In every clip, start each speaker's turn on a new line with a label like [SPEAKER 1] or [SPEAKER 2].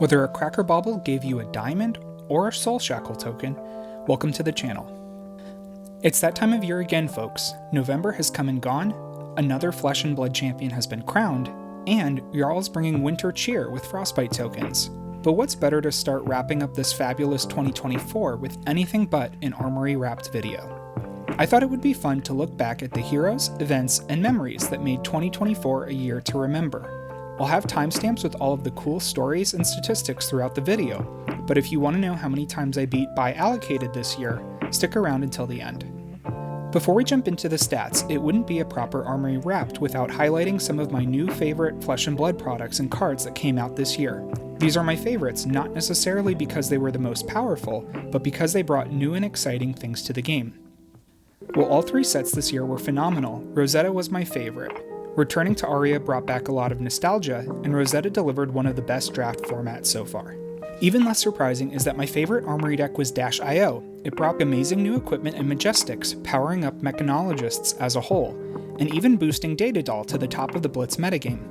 [SPEAKER 1] Whether a Cracker Bauble gave you a diamond or a Soul Shackle token, welcome to the channel. It's that time of year again, folks. November has come and gone, another Flesh and Blood champion has been crowned, and Jarl's bringing winter cheer with Frostbite tokens. But what's better to start wrapping up this fabulous 2024 with anything but an Armory wrapped video? I thought it would be fun to look back at the heroes, events, and memories that made 2024 a year to remember. I'll have timestamps with all of the cool stories and statistics throughout the video, but if you want to know how many times I beat by allocated this year, stick around until the end. Before we jump into the stats, it wouldn't be a proper Armory Wrapped without highlighting some of my new favorite Flesh and Blood products and cards that came out this year. These are my favorites, not necessarily because they were the most powerful, but because they brought new and exciting things to the game. While all three sets this year were phenomenal, Rosetta was my favorite. Returning to Aria brought back a lot of nostalgia, and Rosetta delivered one of the best draft formats so far. Even less surprising is that my favorite Armory deck was Dash.io. It brought amazing new equipment and Majestics, powering up Mechanologists as a whole, and even boosting Datadol to the top of the Blitz metagame.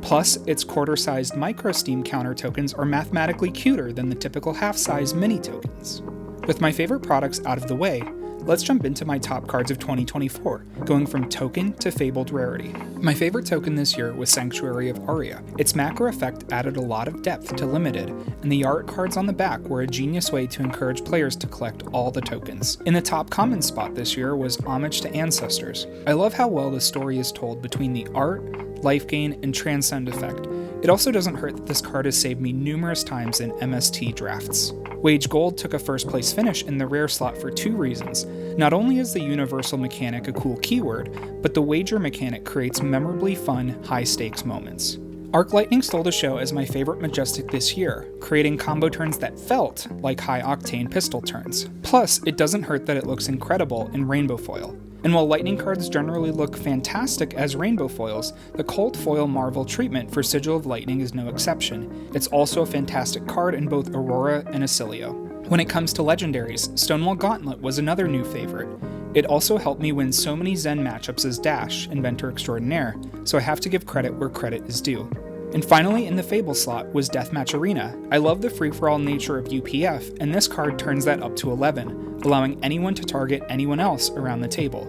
[SPEAKER 1] Plus, its quarter-sized micro-Steam counter tokens are mathematically cuter than the typical half-size mini tokens. With my favorite products out of the way, let's jump into my top cards of 2024, going from token to fabled rarity. My favorite token this year was Sanctuary of Aria. Its macro effect added a lot of depth to limited, and the art cards on the back were a genius way to encourage players to collect all the tokens. In the top common spot this year was Homage to Ancestors. I love how well the story is told between the art, life gain, and transcend effect. It also doesn't hurt that this card has saved me numerous times in MST drafts. Wage Gold took a first place finish in the rare slot for two reasons. Not only is the universal mechanic a cool keyword, but the wager mechanic creates memorably fun, high stakes moments. Arc Lightning stole the show as my favorite Majestic this year, creating combo turns that felt like high octane pistol turns. Plus, it doesn't hurt that it looks incredible in rainbow foil. And while Lightning cards generally look fantastic as rainbow foils, the Cold Foil Marvel treatment for Sigil of Lightning is no exception. It's also a fantastic card in both Aurora and Acilio. When it comes to legendaries, Stonewall Gauntlet was another new favorite. It also helped me win so many Zen matchups as Dash, Inventor Extraordinaire, so I have to give credit where credit is due. And finally, in the Fable slot was Deathmatch Arena. I love the free-for-all nature of UPF, and this card turns that up to 11, allowing anyone to target anyone else around the table.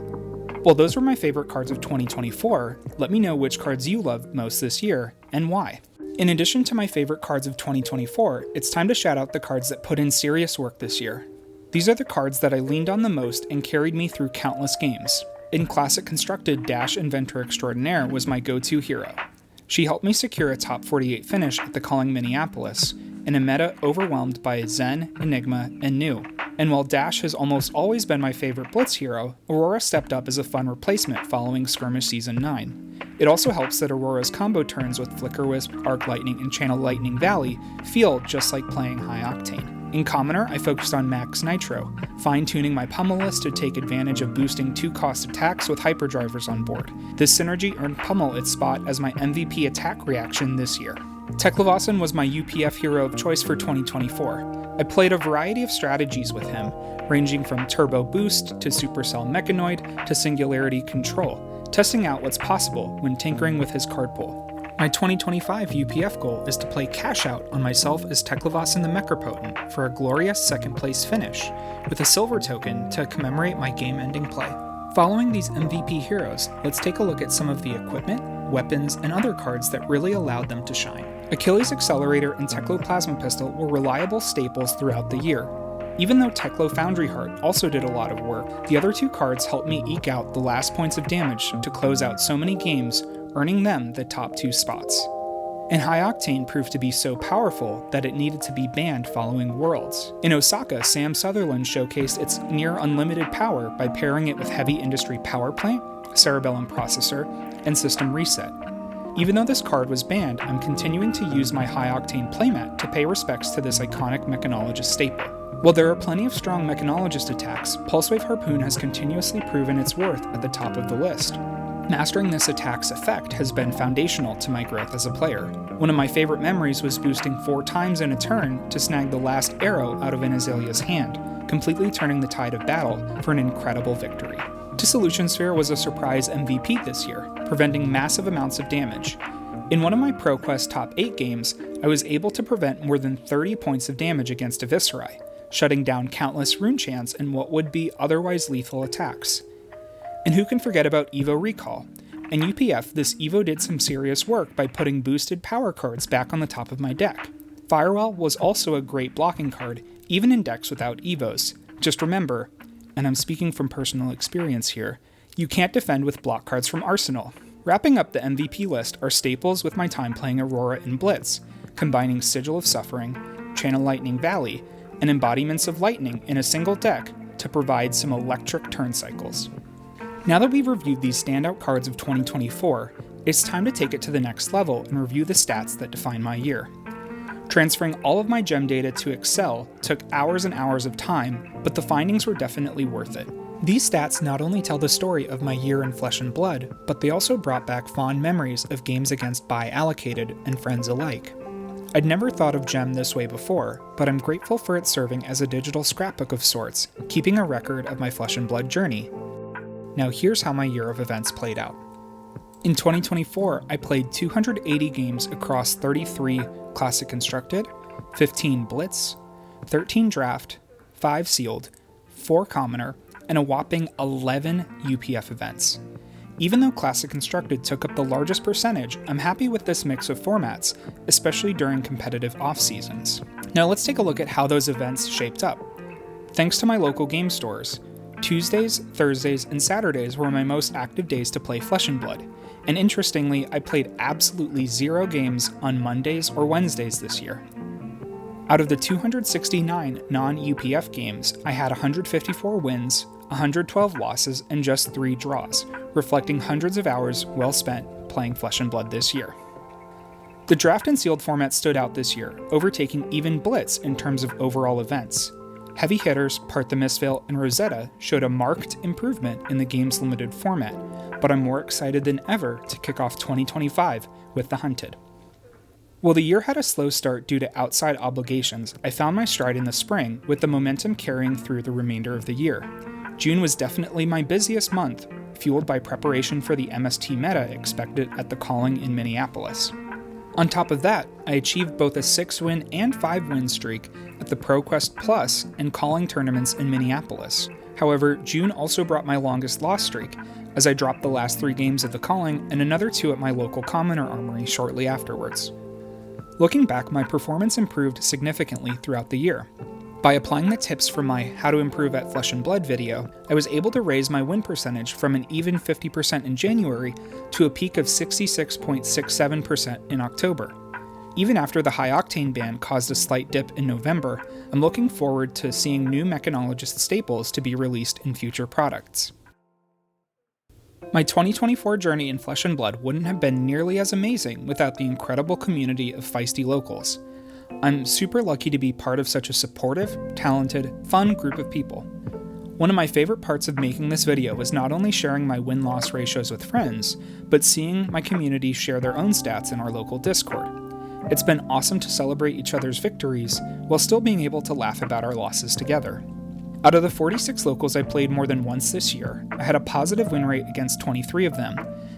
[SPEAKER 1] While those were my favorite cards of 2024, let me know which cards you loved most this year, and why. In addition to my favorite cards of 2024, it's time to shout out the cards that put in serious work this year. These are the cards that I leaned on the most and carried me through countless games. In Classic Constructed, Dash Inventor Extraordinaire was my go-to hero. She helped me secure a top 48 finish at the Calling Minneapolis, in a meta overwhelmed by Zen, Enigma, and New. And while Dash has almost always been my favorite Blitz hero, Aurora stepped up as a fun replacement following Skirmish Season 9. It also helps that Aurora's combo turns with Flicker Wisp, Arc Lightning, and Channel Lightning Valley feel just like playing High Octane. In Commoner, I focused on Max Nitro, fine-tuning my Pummel list to take advantage of boosting 2-cost attacks with Hyperdrivers on board. This synergy earned Pummel its spot as my MVP attack reaction this year. Teklevossen was my UPF hero of choice for 2024. I played a variety of strategies with him, ranging from Turbo Boost to Supercell Mechanoid to Singularity Control, testing out what's possible when tinkering with his card pool. My 2025 UPF goal is to play Cash Out on myself as Teklevossen the Mechapotent for a glorious second place finish, with a silver token to commemorate my game-ending play. Following these MVP heroes, let's take a look at some of the equipment, weapons, and other cards that really allowed them to shine. Achilles Accelerator and Teklo Plasma Pistol were reliable staples throughout the year. Even though Teklo Foundry Heart also did a lot of work, the other two cards helped me eke out the last points of damage to close out so many games, earning them the top 2 spots. And High Octane proved to be so powerful that it needed to be banned following Worlds. In Osaka, Sam Sutherland showcased its near unlimited power by pairing it with Heavy Industry Power Plant, Cerebellum Processor, and System Reset. Even though this card was banned, I'm continuing to use my High Octane playmat to pay respects to this iconic Mechanologist staple. While there are plenty of strong Mechanologist attacks, Pulsewave Harpoon has continuously proven its worth at the top of the list. Mastering this attack's effect has been foundational to my growth as a player. One of my favorite memories was boosting 4 times in a turn to snag the last arrow out of an Azalea's hand, completely turning the tide of battle for an incredible victory. Dissolution Sphere was a surprise MVP this year, preventing massive amounts of damage. In one of my ProQuest top 8 games, I was able to prevent more than 30 points of damage against a Viserai, shutting down countless rune chants and what would be otherwise lethal attacks. And who can forget about Evo Recall? In UPF, this Evo did some serious work by putting boosted power cards back on the top of my deck. Firewall was also a great blocking card, even in decks without Evos. Just remember, and I'm speaking from personal experience here, you can't defend with block cards from Arsenal. Wrapping up the MVP list are staples with my time playing Aurora and Blitz, combining Sigil of Suffering, Channel Lightning Valley, and Embodiments of Lightning in a single deck to provide some electric turn cycles. Now that we've reviewed these standout cards of 2024, it's time to take it to the next level and review the stats that define my year. Transferring all of my gem data to Excel took hours and hours of time, but the findings were definitely worth it. These stats not only tell the story of my year in Flesh and Blood, but they also brought back fond memories of games against buy allocated and friends alike. I'd never thought of Gem this way before, but I'm grateful for it serving as a digital scrapbook of sorts, keeping a record of my Flesh and Blood journey. Now here's how my year of events played out. In 2024, I played 280 games across 33 Classic Constructed, 15 Blitz, 13 Draft, 5 Sealed, 4 Commoner, and a whopping 11 UPF events. Even though Classic Constructed took up the largest percentage, I'm happy with this mix of formats, especially during competitive off-seasons. Now let's take a look at how those events shaped up. Thanks to my local game stores, Tuesdays, Thursdays, and Saturdays were my most active days to play Flesh and Blood, and interestingly, I played absolutely 0 games on Mondays or Wednesdays this year. Out of the 269 non-UPF games, I had 154 wins, 112 losses, and just 3 draws, reflecting hundreds of hours well spent playing Flesh and Blood this year. The Draft and Sealed format stood out this year, overtaking even Blitz in terms of overall events. Heavy hitters Part the Mistveil and Rosetta showed a marked improvement in the game's limited format, but I'm more excited than ever to kick off 2025 with the Hunted. While the year had a slow start due to outside obligations, I found my stride in the spring, with the momentum carrying through the remainder of the year. June was definitely my busiest month, fueled by preparation for the MST meta expected at the Calling in Minneapolis. On top of that, I achieved both a 6-win and 5-win streak at the ProQuest Plus and Calling tournaments in Minneapolis. However, June also brought my longest loss streak, as I dropped the last 3 games at the Calling and another 2 at my local Commoner Armory shortly afterwards. Looking back, my performance improved significantly throughout the year. By applying the tips from my How to Improve at Flesh and Blood video, I was able to raise my win percentage from an even 50% in January to a peak of 66.67% in October. Even after the high octane ban caused a slight dip in November, I'm looking forward to seeing new Mechanologist staples to be released in future products. My 2024 journey in Flesh and Blood wouldn't have been nearly as amazing without the incredible community of Fiesty Locals. I'm super lucky to be part of such a supportive, talented, fun group of people. One of my favorite parts of making this video was not only sharing my win-loss ratios with friends, but seeing my community share their own stats in our local Discord. It's been awesome to celebrate each other's victories while still being able to laugh about our losses together. Out of the 46 locals I played more than once this year, I had a positive win rate against 23 of them,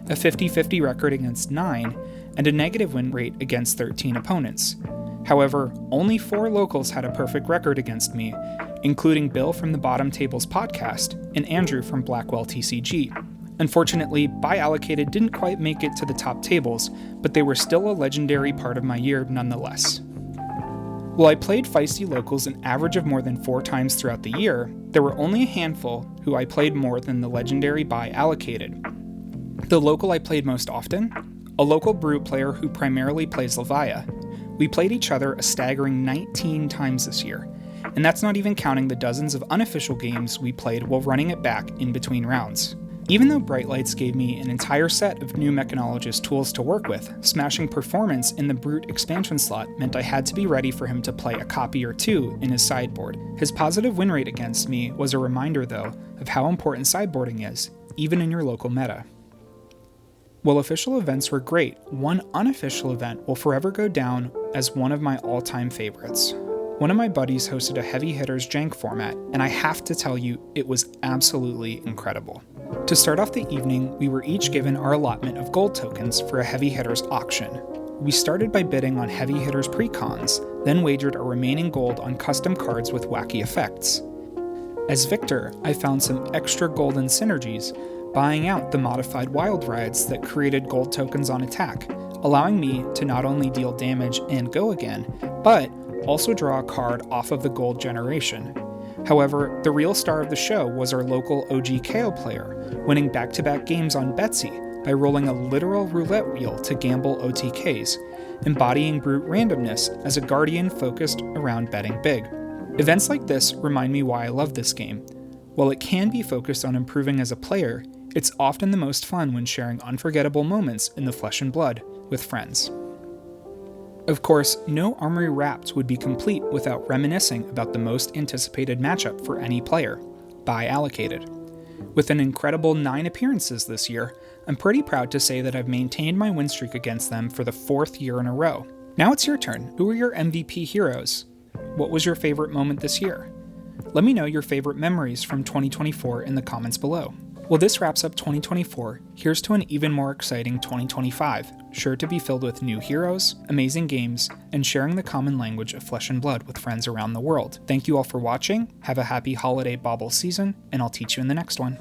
[SPEAKER 1] a 50-50 record against 9, and a negative win rate against 13 opponents. However, only 4 locals had a perfect record against me, including Bill from the Bottom Tables podcast and Andrew from Blackwell TCG. Unfortunately, Buy Allocated didn't quite make it to the top tables, but they were still a legendary part of my year nonetheless. While I played Feisty Locals an average of more than 4 times throughout the year, there were only a handful who I played more than the legendary Buy Allocated. The local I played most often? A local Brute player who primarily plays Levia. We played each other a staggering 19 times this year, and that's not even counting the dozens of unofficial games we played while running it back in between rounds. Even though Bright Lights gave me an entire set of new Mechanologist tools to work with, smashing performance in the Brute expansion slot meant I had to be ready for him to play a copy or 2 in his sideboard. His positive win rate against me was a reminder, though, of how important sideboarding is, even in your local meta. While official events were great, one unofficial event will forever go down as one of my all-time favorites. One of my buddies hosted a Heavy Hitters Jank format, and I have to tell you, it was absolutely incredible. To start off the evening, we were each given our allotment of gold tokens for a heavy hitters auction. We started by bidding on heavy hitters precons, then wagered our remaining gold on custom cards with wacky effects. As Victor, I found some extra golden synergies, buying out the modified wild rides that created gold tokens on attack, allowing me to not only deal damage and go again, but also draw a card off of the gold generation. However, the real star of the show was our local OG KO player, winning back-to-back games on Betsy by rolling a literal roulette wheel to gamble OTKs, embodying brute randomness as a guardian focused around betting big. Events like this remind me why I love this game. While it can be focused on improving as a player, it's often the most fun when sharing unforgettable moments in the flesh and blood with friends. Of course, no Armory Wrapped would be complete without reminiscing about the most anticipated matchup for any player, Buy Allocated. With an incredible 9 appearances this year, I'm pretty proud to say that I've maintained my win streak against them for the 4th year in a row. Now it's your turn. Who are your MVP heroes? What was your favorite moment this year? Let me know your favorite memories from 2024 in the comments below. Well, this wraps up 2024. Here's to an even more exciting 2025, sure to be filled with new heroes, amazing games, and sharing the common language of flesh and blood with friends around the world. Thank you all for watching, have a happy holiday bauble season, and I'll teach you in the next one.